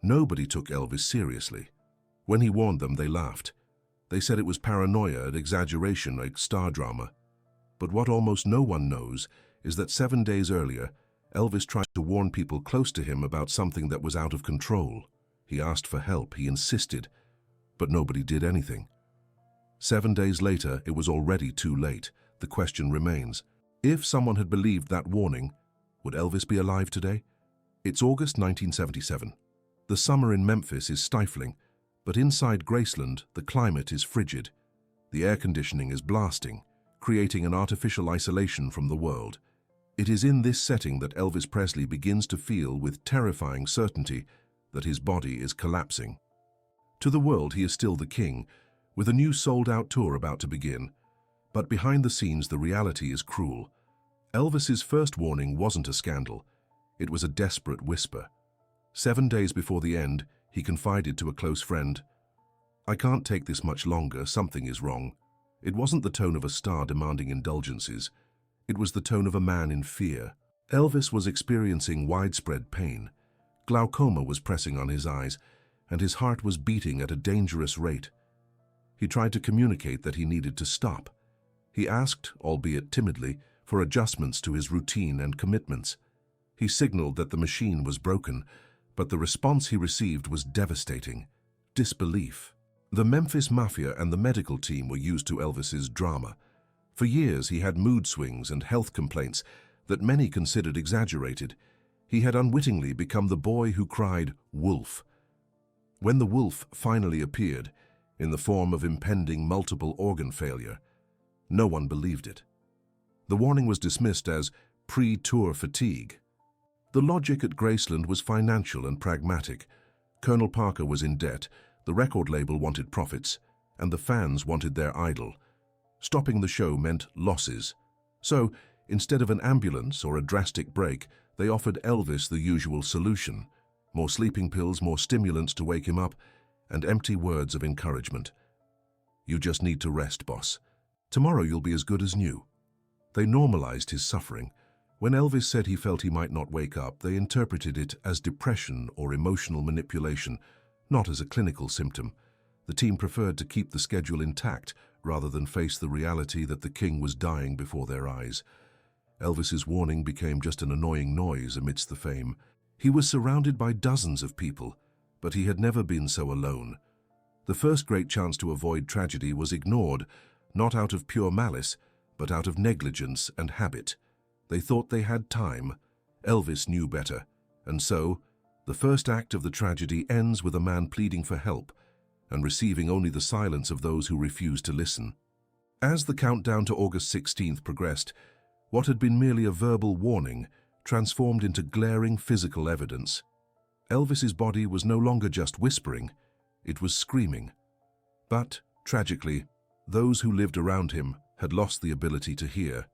Nobody took Elvis seriously. When he warned them, they laughed. They said it was paranoia and exaggeration like star drama. But what almost no one knows is that 7 days earlier, Elvis tried to warn people close to him about something that was out of control. He asked for help, he insisted, but nobody did anything. 7 days later, it was already too late. The question remains, if someone had believed that warning, would Elvis be alive today? It's August 1977. The summer in Memphis is stifling, but inside Graceland, the climate is frigid. The air conditioning is blasting, creating an artificial isolation from the world. It is in this setting that Elvis Presley begins to feel with terrifying certainty that his body is collapsing. To the world, he is still the king, with a new sold-out tour about to begin. But behind the scenes, the reality is cruel. Elvis's first warning wasn't a scandal. It was a desperate whisper. 7 days before the end, he confided to a close friend, "I can't take this much longer, something is wrong." It wasn't the tone of a star demanding indulgences. It was the tone of a man in fear. Elvis was experiencing widespread pain. Glaucoma was pressing on his eyes, and his heart was beating at a dangerous rate. He tried to communicate that he needed to stop. He asked, albeit timidly, for adjustments to his routine and commitments. He signaled that the machine was broken, but the response he received was devastating: disbelief. The Memphis Mafia and the medical team were used to Elvis's drama. For years, he had mood swings and health complaints that many considered exaggerated. He had unwittingly become the boy who cried, "Wolf." When the wolf finally appeared, in the form of impending multiple organ failure, no one believed it. The warning was dismissed as pre-tour fatigue. The logic at Graceland was financial and pragmatic. Colonel Parker was in debt, the record label wanted profits, and the fans wanted their idol. Stopping the show meant losses. So, instead of an ambulance or a drastic break, they offered Elvis the usual solution: more sleeping pills, more stimulants to wake him up, and empty words of encouragement. "You just need to rest, boss. Tomorrow you'll be as good as new." They normalized his suffering. When Elvis said he felt he might not wake up, they interpreted it as depression or emotional manipulation, not as a clinical symptom. The team preferred to keep the schedule intact rather than face the reality that the king was dying before their eyes. Elvis's warning became just an annoying noise amidst the fame. He was surrounded by dozens of people, but he had never been so alone. The first great chance to avoid tragedy was ignored, not out of pure malice, but out of negligence and habit. They thought they had time. Elvis knew better, and so, the first act of the tragedy ends with a man pleading for help and receiving only the silence of those who refused to listen. As the countdown to August 16th progressed, what had been merely a verbal warning transformed into glaring physical evidence. Elvis's body was no longer just whispering, it was screaming. But, tragically, those who lived around him had lost the ability to hear.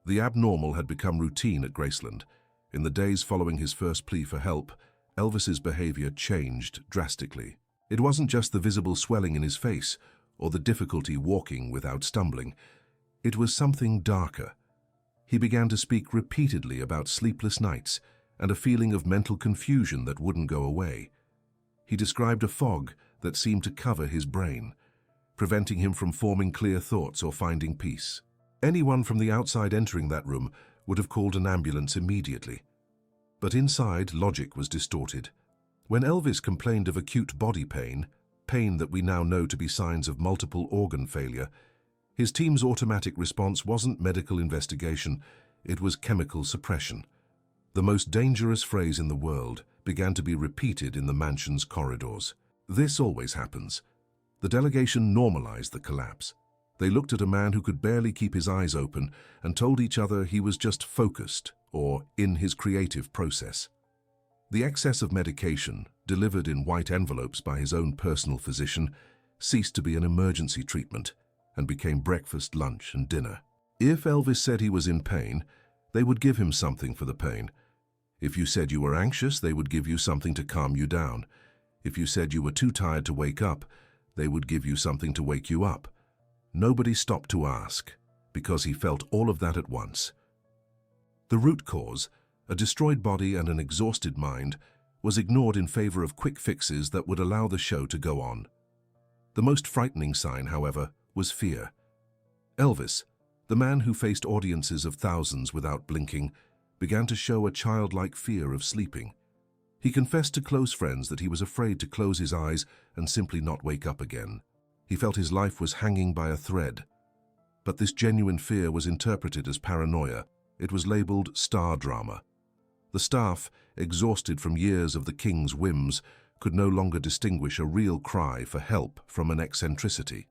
The abnormal had become routine at Graceland. In the days following his first plea for help, Elvis's behavior changed drastically. It wasn't just the visible swelling in his face or the difficulty walking without stumbling. It was something darker. He began to speak repeatedly about sleepless nights and a feeling of mental confusion that wouldn't go away. He described a fog that seemed to cover his brain, preventing him from forming clear thoughts or finding peace. Anyone from the outside entering that room would have called an ambulance immediately. But inside, logic was distorted. When Elvis complained of acute body pain, pain that we now know to be signs of multiple organ failure, his team's automatic response wasn't medical investigation, it was chemical suppression. The most dangerous phrase in the world began to be repeated in the mansion's corridors. This always happens. The delegation normalized the collapse. They looked at a man who could barely keep his eyes open and told each other he was just focused or in his creative process. The excess of medication, delivered in white envelopes by his own personal physician, ceased to be an emergency treatment and became breakfast, lunch, and dinner. If Elvis said he was in pain, they would give him something for the pain. If you said you were anxious, they would give you something to calm you down. If you said you were too tired to wake up, they would give you something to wake you up. Nobody stopped to ask, because he felt all of that at once. The root cause, a destroyed body and an exhausted mind, was ignored in favor of quick fixes that would allow the show to go on. The most frightening sign, however, was fear. Elvis, the man who faced audiences of thousands without blinking, began to show a childlike fear of sleeping. He confessed to close friends that he was afraid to close his eyes and simply not wake up again. He felt his life was hanging by a thread. But this genuine fear was interpreted as paranoia. It was labeled star drama. The staff, exhausted from years of the king's whims, could no longer distinguish a real cry for help from an eccentricity.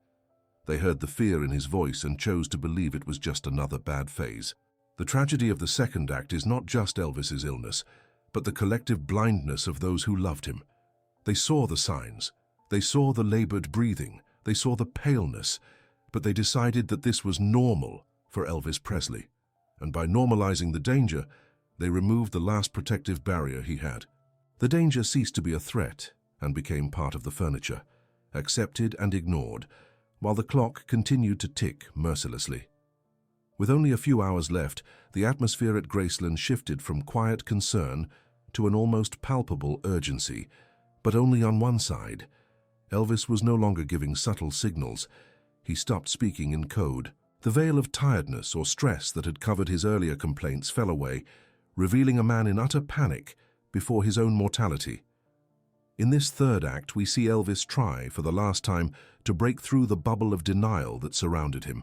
They heard the fear in his voice and chose to believe it was just another bad phase. The tragedy of the second act is not just Elvis's illness, but the collective blindness of those who loved him. They saw the signs. They saw the labored breathing. They saw the paleness. But they decided that this was normal for Elvis Presley. And by normalizing the danger, they removed the last protective barrier he had. The danger ceased to be a threat and became part of the furniture, accepted and ignored, while the clock continued to tick mercilessly. With only a few hours left, the atmosphere at Graceland shifted from quiet concern to an almost palpable urgency, but only on one side. Elvis was no longer giving subtle signals. He stopped speaking in code. The veil of tiredness or stress that had covered his earlier complaints fell away, revealing a man in utter panic before his own mortality. In this third act, we see Elvis try, for the last time, to break through the bubble of denial that surrounded him.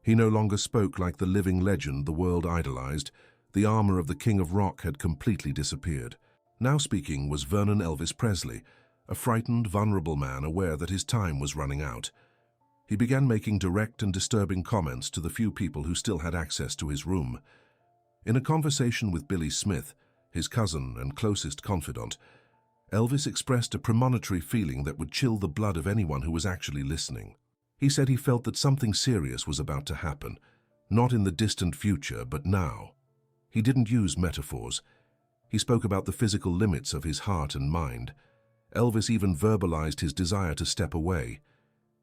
He no longer spoke like the living legend the world idolized. The armor of the King of Rock had completely disappeared. Now speaking was Vernon Elvis Presley, a frightened, vulnerable man aware that his time was running out. He began making direct and disturbing comments to the few people who still had access to his room. In a conversation with Billy Smith, his cousin and closest confidant, Elvis expressed a premonitory feeling that would chill the blood of anyone who was actually listening. He said he felt that something serious was about to happen, not in the distant future, but now. He didn't use metaphors. He spoke about the physical limits of his heart and mind. Elvis even verbalized his desire to step away.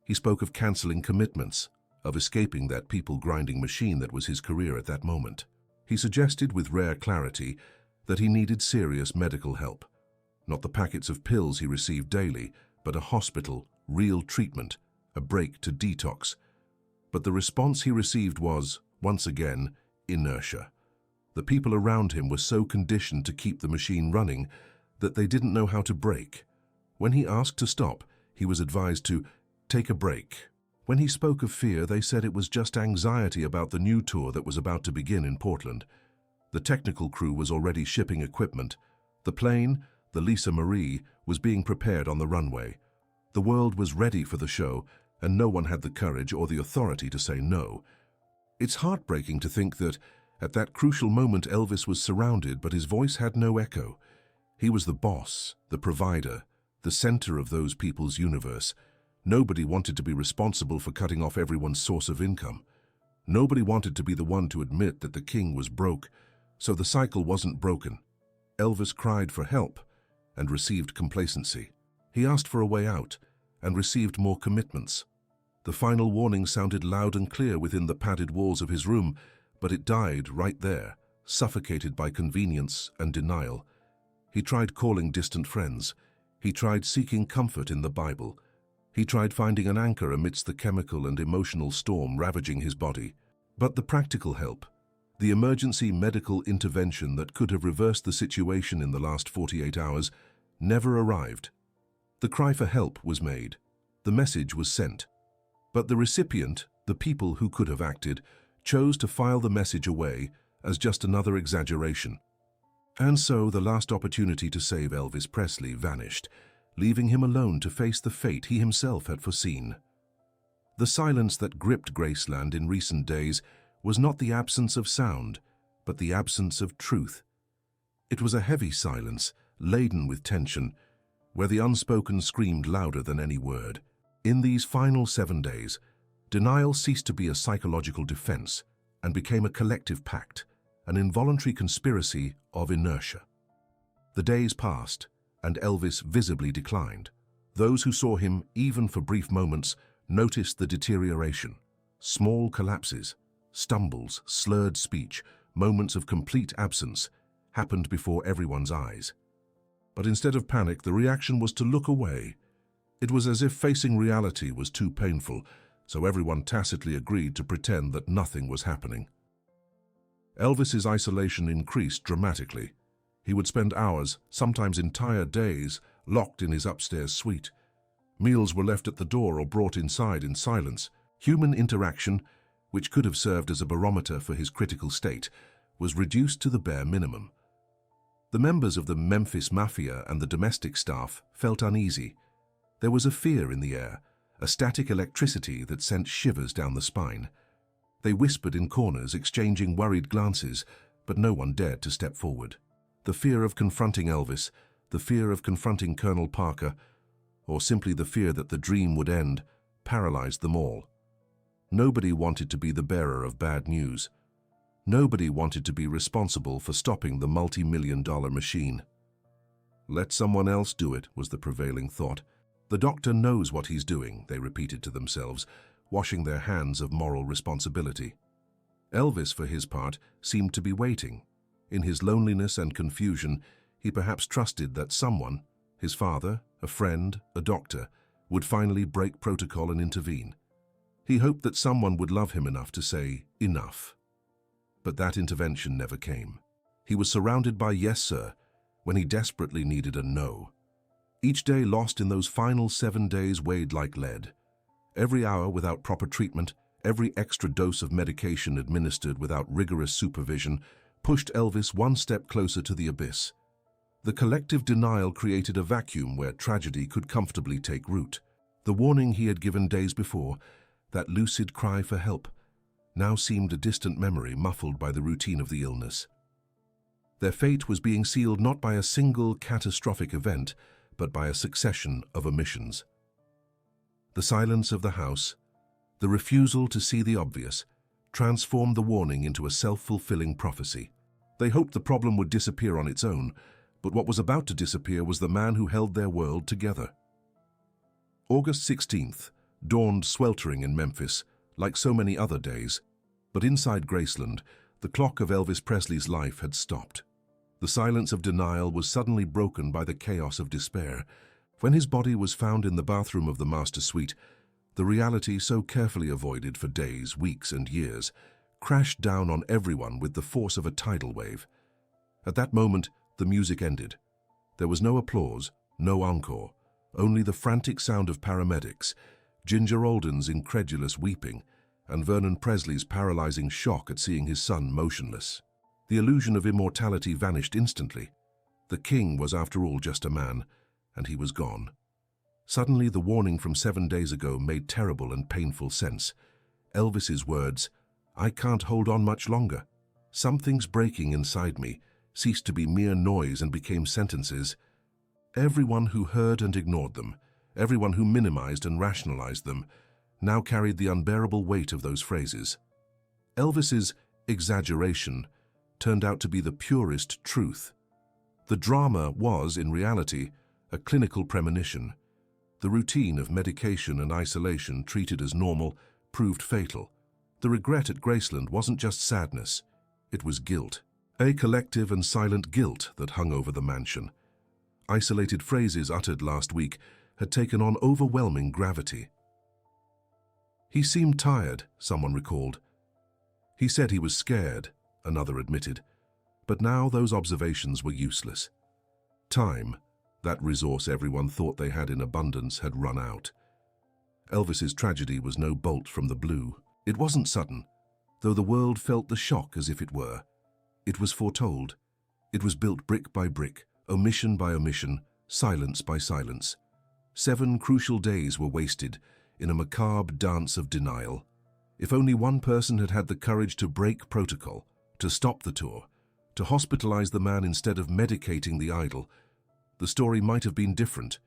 He spoke of canceling commitments, of escaping that people-grinding machine that was his career at that moment. He suggested with rare clarity that he needed serious medical help. Not the packets of pills he received daily, but a hospital, real treatment, a break to detox. But the response he received was, once again, inertia. The people around him were so conditioned to keep the machine running that they didn't know how to brake. When he asked to stop, he was advised to take a break. When he spoke of fear, they said it was just anxiety about the new tour that was about to begin in Portland. The technical crew was already shipping equipment. The plane, the Lisa Marie, was being prepared on the runway. The world was ready for the show, and no one had the courage or the authority to say no. It's heartbreaking to think that, at that crucial moment, Elvis was surrounded, but his voice had no echo. He was the boss, the provider, the center of those people's universe. Nobody wanted to be responsible for cutting off everyone's source of income. Nobody wanted to be the one to admit that the king was broke, so the cycle wasn't broken. Elvis cried for help and received complacency. He asked for a way out and received more commitments. The final warning sounded loud and clear within the padded walls of his room, but it died right there, suffocated by convenience and denial. He tried calling distant friends. He tried seeking comfort in the Bible. He tried finding an anchor amidst the chemical and emotional storm ravaging his body. But the practical help, the emergency medical intervention that could have reversed the situation in the last 48 hours, never arrived. The cry for help was made. The message was sent. But the recipient, the people who could have acted, chose to file the message away as just another exaggeration. And so the last opportunity to save Elvis Presley vanished, leaving him alone to face the fate he himself had foreseen. The silence that gripped Graceland in recent days was not the absence of sound, but the absence of truth. It was a heavy silence, laden with tension, where the unspoken screamed louder than any word. In these final 7 days, denial ceased to be a psychological defense and became a collective pact, an involuntary conspiracy of inertia. The days passed, and Elvis visibly declined. Those who saw him, even for brief moments, noticed the deterioration. Small collapses, stumbles, slurred speech, moments of complete absence happened before everyone's eyes. But instead of panic, the reaction was to look away. It was as if facing reality was too painful, so everyone tacitly agreed to pretend that nothing was happening. Elvis's isolation increased dramatically. He would spend hours, sometimes entire days, locked in his upstairs suite. Meals were left at the door or brought inside in silence. Human interaction, which could have served as a barometer for his critical state, was reduced to the bare minimum. The members of the Memphis Mafia and the domestic staff felt uneasy. There was a fear in the air, a static electricity that sent shivers down the spine. They whispered in corners, exchanging worried glances, but no one dared to step forward. The fear of confronting Elvis, the fear of confronting Colonel Parker, or simply the fear that the dream would end, paralyzed them all. Nobody wanted to be the bearer of bad news. Nobody wanted to be responsible for stopping the multi-million-dollar machine. "Let someone else do it," was the prevailing thought. "The doctor knows what he's doing," they repeated to themselves, washing their hands of moral responsibility. Elvis, for his part, seemed to be waiting. In his loneliness and confusion, he perhaps trusted that someone, his father, a friend, a doctor, would finally break protocol and intervene. He hoped that someone would love him enough to say, "Enough." But that intervention never came. He was surrounded by "yes, sir," when he desperately needed a "no." Each day lost in those final 7 days weighed like lead. Every hour without proper treatment, every extra dose of medication administered without rigorous supervision, pushed Elvis one step closer to the abyss. The collective denial created a vacuum where tragedy could comfortably take root. The warning he had given days before, that lucid cry for help, now seemed a distant memory muffled by the routine of the illness. Their fate was being sealed not by a single catastrophic event, but by a succession of omissions. The silence of the house, the refusal to see the obvious, transformed the warning into a self-fulfilling prophecy. They hoped the problem would disappear on its own, but what was about to disappear was the man who held their world together. August 16th dawned sweltering in Memphis, like so many other days, but inside Graceland, the clock of Elvis Presley's life had stopped. The silence of denial was suddenly broken by the chaos of despair. When his body was found in the bathroom of the master suite, the reality so carefully avoided for days, weeks, and years crashed down on everyone with the force of a tidal wave. At that moment, the music ended. There was no applause, no encore, only the frantic sound of paramedics, Ginger Alden's incredulous weeping, and Vernon Presley's paralyzing shock at seeing his son motionless. The illusion of immortality vanished instantly. The king was, after all, just a man, and he was gone. Suddenly, the warning from 7 days ago made terrible and painful sense. Elvis's words, "I can't hold on much longer. Something's breaking inside me," ceased to be mere noise and became sentences. Everyone who heard and ignored them, everyone who minimized and rationalized them, now carried the unbearable weight of those phrases. Elvis's exaggeration turned out to be the purest truth. The drama was, in reality, a clinical premonition. The routine of medication and isolation treated as normal proved fatal. The regret at Graceland wasn't just sadness, it was guilt. A collective and silent guilt that hung over the mansion. Isolated phrases uttered last week had taken on overwhelming gravity. "He seemed tired," someone recalled. "He said he was scared," another admitted. But now those observations were useless. Time, that resource everyone thought they had in abundance, had run out. Elvis's tragedy was no bolt from the blue. It wasn't sudden, though the world felt the shock as if it were. It was foretold. It was built brick by brick, omission by omission, silence by silence. 7 crucial days were wasted in a macabre dance of denial. If only one person had had the courage to break protocol, to stop the tour, to hospitalize the man instead of medicating the idol, the story might have been different.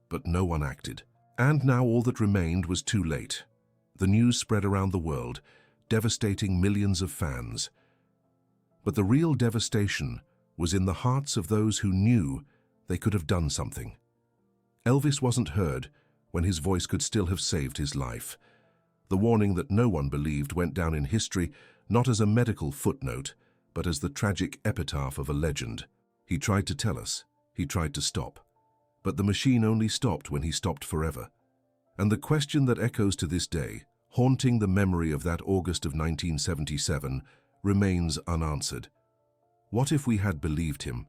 But no one acted. And now all that remained was too late. The news spread around the world, devastating millions of fans. But the real devastation was in the hearts of those who knew they could have done something. Elvis wasn't heard when his voice could still have saved his life. The warning that no one believed went down in history not as a medical footnote, but as the tragic epitaph of a legend. He tried to tell us, He tried to stop, but the machine only stopped when he stopped forever. And the question that echoes to this day, haunting the memory of that August of 1977, remains unanswered. What if we had believed him?